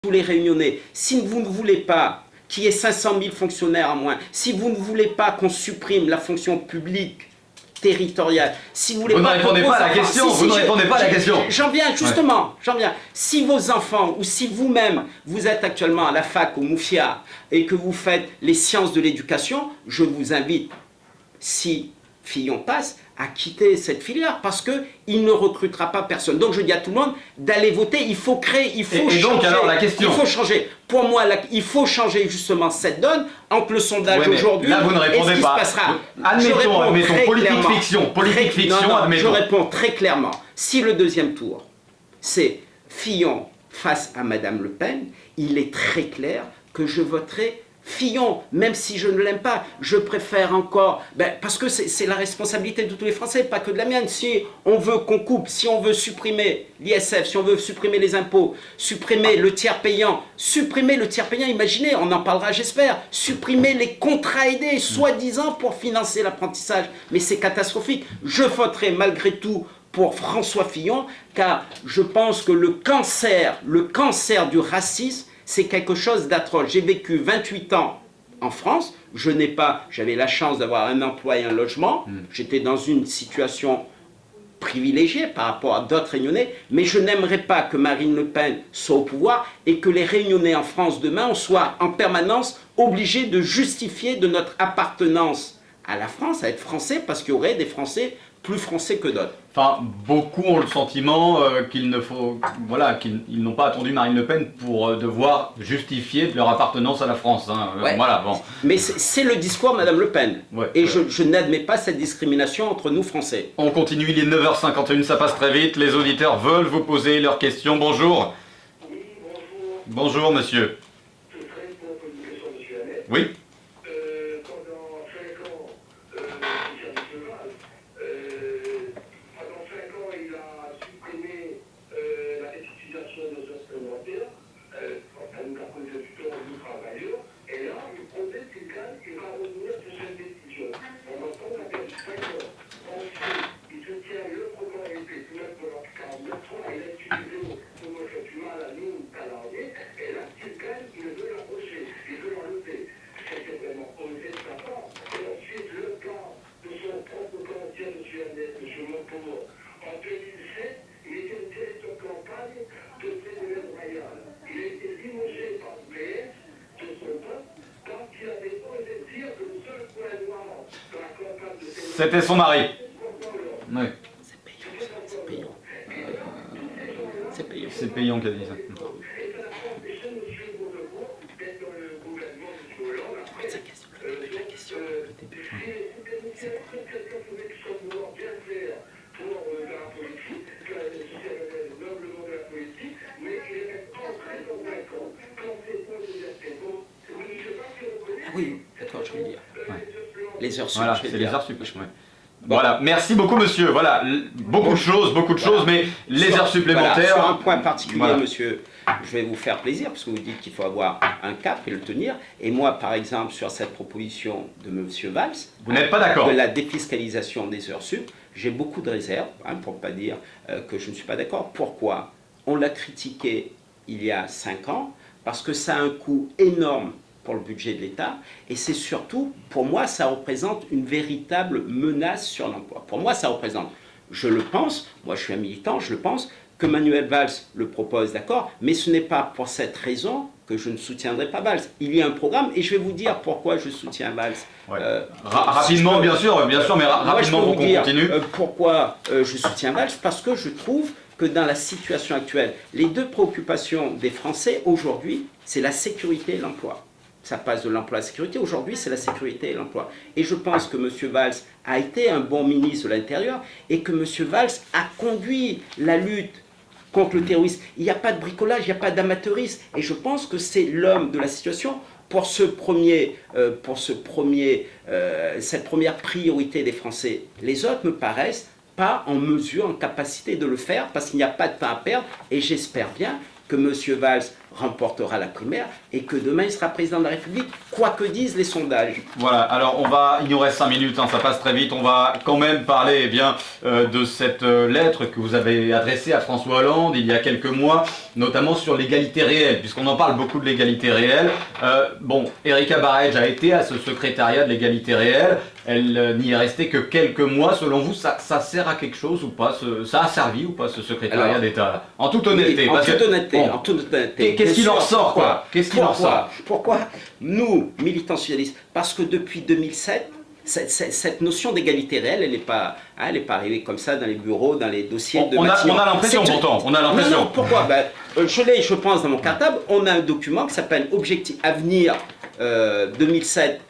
tous les Réunionnais, si vous ne voulez pas qu'il y ait 500 000 fonctionnaires en moins, si vous ne voulez pas qu'on supprime la fonction publique territoriale, si vous voulez vous pas... ne répondez pas à la question, vous ne répondez pas à la question. J'en viens, justement, j'en viens. Si vos enfants, ou si vous-même, vous êtes actuellement à la fac au Moufia, et que vous faites les sciences de l'éducation, je vous invite, si Fillon passe, à quitter cette filière parce qu'il ne recrutera pas personne. Donc je dis à tout le monde d'aller voter, il faut créer, il faut changer. Donc alors la question... Il faut changer. Pour moi, il faut changer justement cette donne entre le sondage aujourd'hui là, vous ne répondez et ce qui pas. se passera. Admettons, politique fiction, admettons. Je réponds très clairement. Si le deuxième tour, c'est Fillon face à Madame Le Pen, il est très clair que je voterai Fillon, même si je ne l'aime pas, je préfère encore, parce que c'est la responsabilité de tous les Français, pas que de la mienne. Si on veut qu'on coupe, si on veut supprimer l'ISF, si on veut supprimer les impôts, supprimer le tiers payant, imaginez, on en parlera j'espère, supprimer les contrats aidés, soi-disant pour financer l'apprentissage, mais c'est catastrophique. Je voterai malgré tout pour François Fillon, car je pense que le cancer du racisme, c'est quelque chose d'atroce. J'ai vécu 28 ans en France, j'avais la chance d'avoir un emploi et un logement, j'étais dans une situation privilégiée par rapport à d'autres Réunionnais, mais je n'aimerais pas que Marine Le Pen soit au pouvoir et que les Réunionnais en France demain, on soit en permanence obligés de justifier de notre appartenance à la France, à être français, parce qu'il y aurait des Français plus français que d'autres. Enfin, beaucoup ont le sentiment qu'ils n'ont pas attendu Marine Le Pen pour devoir justifier de leur appartenance à la France. Voilà, bon. Mais c'est le discours de Madame Le Pen. Je n'admets pas cette discrimination entre nous Français. On continue, il est 9h51, ça passe très vite. Les auditeurs veulent vous poser leurs questions. Bonjour. Oui, bonjour. Bonjour, monsieur. Je serai pour poser une question, monsieur Hamet. Oui. Pendant 5 ans, il a supprimé la réutilisation des heures supplémentaires. Ça nous a posé du temps aux travailleurs. Et là, il promet qu'il va revenir sur cette décision. On entend la perdu 5 ans. Ensuite, il se tient le programme épée, même pendant 49 ans, il a utilisé pour nous faire du mal à nous, salariés. Et là, il gagne, il veut l'approcher, il veut l'enlever. C'était vraiment osé de sa part. Et ensuite, le plan de son propre candidat, M. Montebourg, en 2007, il était directeur de campagne de Président Royal. Il a été limogé par le PS de son poste quand il avait osé dire que le seul point noir de la campagne de Président C'était son mari. Oui. C'est payant. C'est payant qu'elle dit ça. Et ça n'a pas empêché M. Montebourg d'être dans le gouvernement de M. Hollande. Après, si quelqu'un pouvait extrêmement bien faire pour la politique, c'est noblement de la politique, mais il est encore très convaincant quand c'est pour les bon. Je ne sais pas si on connaît. Ah oui, d'accord, je vais le dire. Les heures sup, Voilà, je vais c'est le les dire. heures sup. Voilà, merci beaucoup monsieur. Voilà, beaucoup de choses, mais les heures supplémentaires... Sur un point particulier, Voilà. monsieur, je vais vous faire plaisir, parce que vous dites qu'il faut avoir un cap et le tenir. Et moi, par exemple, sur cette proposition de monsieur Valls, Vous n'êtes pas d'accord? De la défiscalisation des heures sup, j'ai beaucoup de réserves, pour ne pas dire que je ne suis pas d'accord. Pourquoi? On l'a critiqué il y a 5 ans, parce que ça a un coût énorme pour le budget de l'État, et c'est surtout, pour moi, ça représente une véritable menace sur l'emploi. Pour moi, ça représente, je le pense, moi je suis un militant, je le pense, que Manuel Valls le propose, d'accord, mais ce n'est pas pour cette raison que je ne soutiendrai pas Valls. Il y a un programme, et je vais vous dire pourquoi je soutiens Valls. Ouais. Rapidement, bien sûr, mais rapidement pour qu'on continue. Pourquoi je soutiens Valls? Parce que je trouve que dans la situation actuelle, les deux préoccupations des Français aujourd'hui, c'est la sécurité et l'emploi. Ça passe de l'emploi à la sécurité. Aujourd'hui, c'est la sécurité et l'emploi. Et je pense que M. Valls a été un bon ministre de l'Intérieur et que M. Valls a conduit la lutte contre le terrorisme. Il n'y a pas de bricolage, il n'y a pas d'amateurisme. Et je pense que c'est l'homme de la situation pour cette première priorité des Français. Les autres me paraissent pas en mesure, en capacité de le faire, parce qu'il n'y a pas de temps à perdre. Et j'espère bien que M. Valls remportera la primaire et que demain il sera président de la République, quoi que disent les sondages. Voilà, alors il nous reste 5 minutes, ça passe très vite, on va quand même parler de cette lettre que vous avez adressée à François Hollande il y a quelques mois, notamment sur l'égalité réelle, puisqu'on en parle beaucoup de l'égalité réelle. Erika Barège a été à ce secrétariat de l'égalité réelle, elle n'y est restée que quelques mois. Selon vous, ça sert à quelque chose ou pas, ça a servi ou pas ce secrétariat d'État? En toute honnêteté. En toute honnêteté. Qu'est-ce qu'il en ressort, quoi? Pourquoi nous, militants socialistes? Parce que depuis 2007, cette notion d'égalité réelle, elle n'est pas arrivée comme ça dans les bureaux, dans les dossiers de bâtiments. On a l'impression pourtant, on a l'impression. Non, pourquoi? Je l'ai, je pense, dans mon cartable. On a un document qui s'appelle Objectif Avenir 2007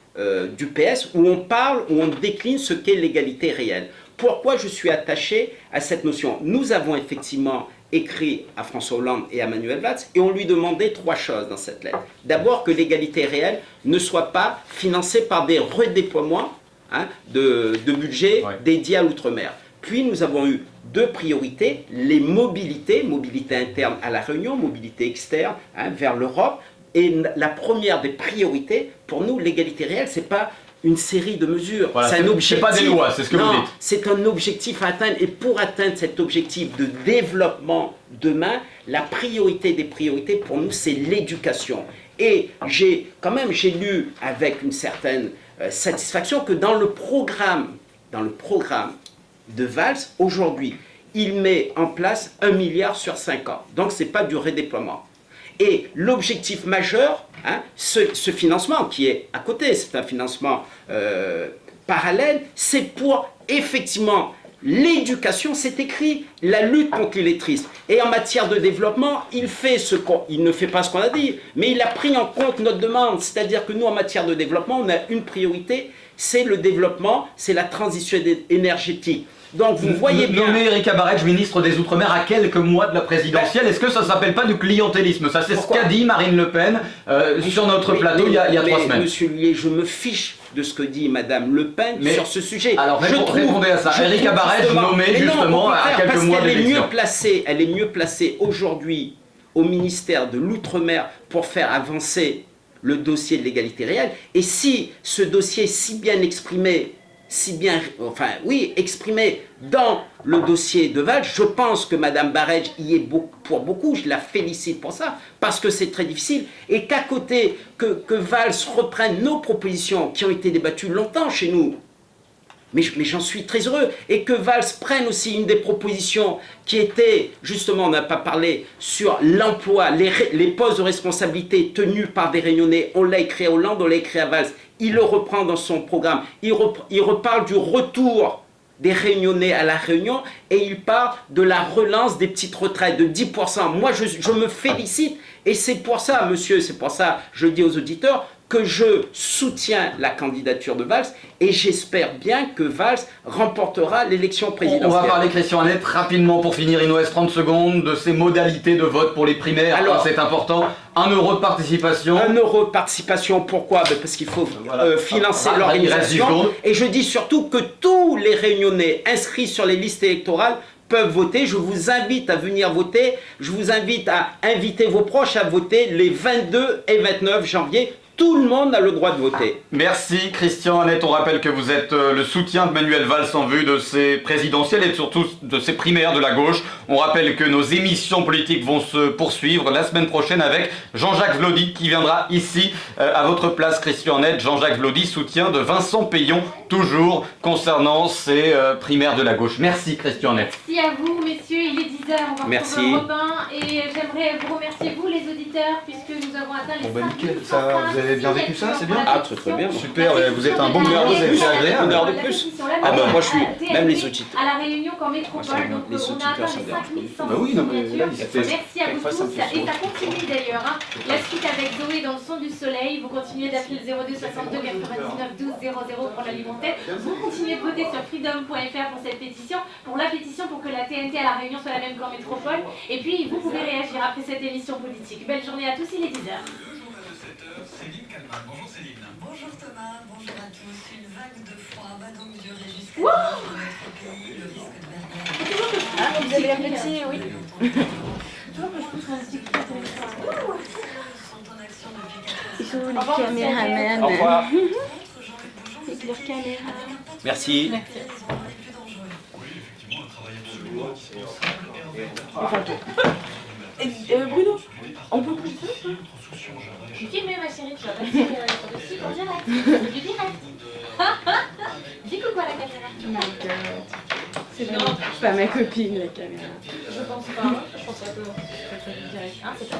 du PS, où on décline ce qu'est l'égalité réelle. Pourquoi je suis attaché à cette notion? Nous avons effectivement écrit à François Hollande et à Manuel Valls et on lui demandait 3 choses dans cette lettre. D'abord, que l'égalité réelle ne soit pas financée par des redéploiements de budget dédiés à l'outre-mer. Puis nous avons eu 2 priorités, les mobilités, mobilité interne à La Réunion, mobilité externe vers l'Europe. Et la première des priorités, pour nous, l'égalité réelle, c'est pas une série de mesures. Voilà, c'est un objectif. C'est pas des lois, c'est ce que vous dites. C'est un objectif à atteindre. Et pour atteindre cet objectif de développement demain, la priorité des priorités, pour nous, c'est l'éducation. Et j'ai lu avec une certaine satisfaction que dans le programme de Valls, aujourd'hui, il met en place 1 milliard sur 5 ans. Donc, ce n'est pas du redéploiement. Et l'objectif majeur, ce financement qui est à côté, c'est un financement parallèle, c'est pour effectivement l'éducation, c'est écrit, la lutte contre l'illettrisme. Et en matière de développement, il ne fait pas ce qu'on a dit, mais il a pris en compte notre demande. C'est-à-dire que nous, en matière de développement, on a une priorité, c'est le développement, c'est la transition énergétique. Donc vous voyez bien... Nommer Erika Barège ministre des Outre-mer à quelques mois de la présidentielle, est-ce que ça ne s'appelle pas du clientélisme? Ça, c'est ce qu'a dit Marine Le Pen sur notre plateau il y a 3 semaines. Monsieur Lhuillier, je me fiche de ce que dit Madame Le Pen sur ce sujet. Alors répondez à ça. Erika Barège nommée justement à quelques mois de l'élection. Elle est mieux placée aujourd'hui au ministère de l'Outre-mer pour faire avancer le dossier de l'égalité réelle. Et si ce dossier est si bien exprimé, exprimé dans le dossier de Valls, je pense que Mme Barège y est pour beaucoup, je la félicite pour ça, parce que c'est très difficile, et qu'à côté, que Valls reprenne nos propositions qui ont été débattues longtemps chez nous, mais j'en suis très heureux, et que Valls prenne aussi une des propositions qui était, justement, on n'a pas parlé, sur l'emploi, les postes de responsabilité tenus par des Réunionnais, on l'a écrit à Hollande, on l'a écrit à Valls, il le reprend dans son programme, il reparle du retour des Réunionnais à La Réunion, et il parle de la relance des petites retraites de 10%. Moi, je me félicite, et c'est pour ça, monsieur, c'est pour ça, je dis aux auditeurs, que je soutiens la candidature de Valls et j'espère bien que Valls remportera l'élection présidentielle. On va parler, Christian Annette, rapidement pour finir, il nous reste 30 secondes, de ces modalités de vote pour les primaires. Alors, c'est important, 1 € de participation. 1 € de participation, pourquoi? Parce qu'il faut financer l'organisation. Et je dis surtout que tous les Réunionnais inscrits sur les listes électorales peuvent voter. Je vous invite à venir voter. Je vous invite à inviter vos proches à voter les 22 et 29 janvier. Tout le monde a le droit de voter. Merci Christian Annette, on rappelle que vous êtes le soutien de Manuel Valls en vue de ces présidentielles et surtout de ces primaires de la gauche. On rappelle que nos émissions politiques vont se poursuivre la semaine prochaine avec Jean-Jacques Vlody qui viendra ici à votre place, Christian Annette. Jean-Jacques Vlody, soutien de Vincent Payon, toujours concernant ces primaires de la gauche. Merci Christian Annette. Merci à vous messieurs, il est 10h, on va Merci. retrouver Europe 1 et j'aimerais vous remercier vous les auditeurs puisque nous avons atteint les 5 nickel, vous avez bien vécu ça, c'est bien? Ah, très bien. Super, vous êtes un bon gouvernement, vous avez fait agréable. Une heure de plus. Ah bah moi je suis, même les auditeurs. À la Réunion qu'en métropole, donc les on a atteint auditeurs les 5100 Bah oui, non, mais là, signatures. Merci à vous tous et ça continue d'ailleurs. La suite avec Zoé dans le son du soleil, vous continuez d'appeler le 02 62 99 12 00 pour l'alimentaire. Vous continuez de voter sur freedom.fr pour cette pétition, pour la pétition pour que la TNT à la Réunion soit la même qu'en métropole. Et puis vous pouvez réagir après cette émission politique. Belle journée à tous, il est 10h. Céline Calman. Bonjour Céline. Bonjour Thomas, bonjour à tous. Une vague de froid va donc durer jusqu'à notre pays. Le risque de verglas. Ah, vous avez un petit, oui. toujours que je pousse mon petit coup de téléphone. sont en action depuis 4 Ils sont où les caméramans? Au revoir. Avec leur caméra. Merci. les plus dangereux. Oui, effectivement, un travail absolument indispensable et Bruno, on peut couper ça? J'ai filmé ma chérie, tu vas passer sur le site en direct. C'est du direct. Dis coucou à la caméra. Oh my god. C'est pas ma copine la caméra. Je pense pas. Je pense pas que c'est du direct. Hein, c'est pas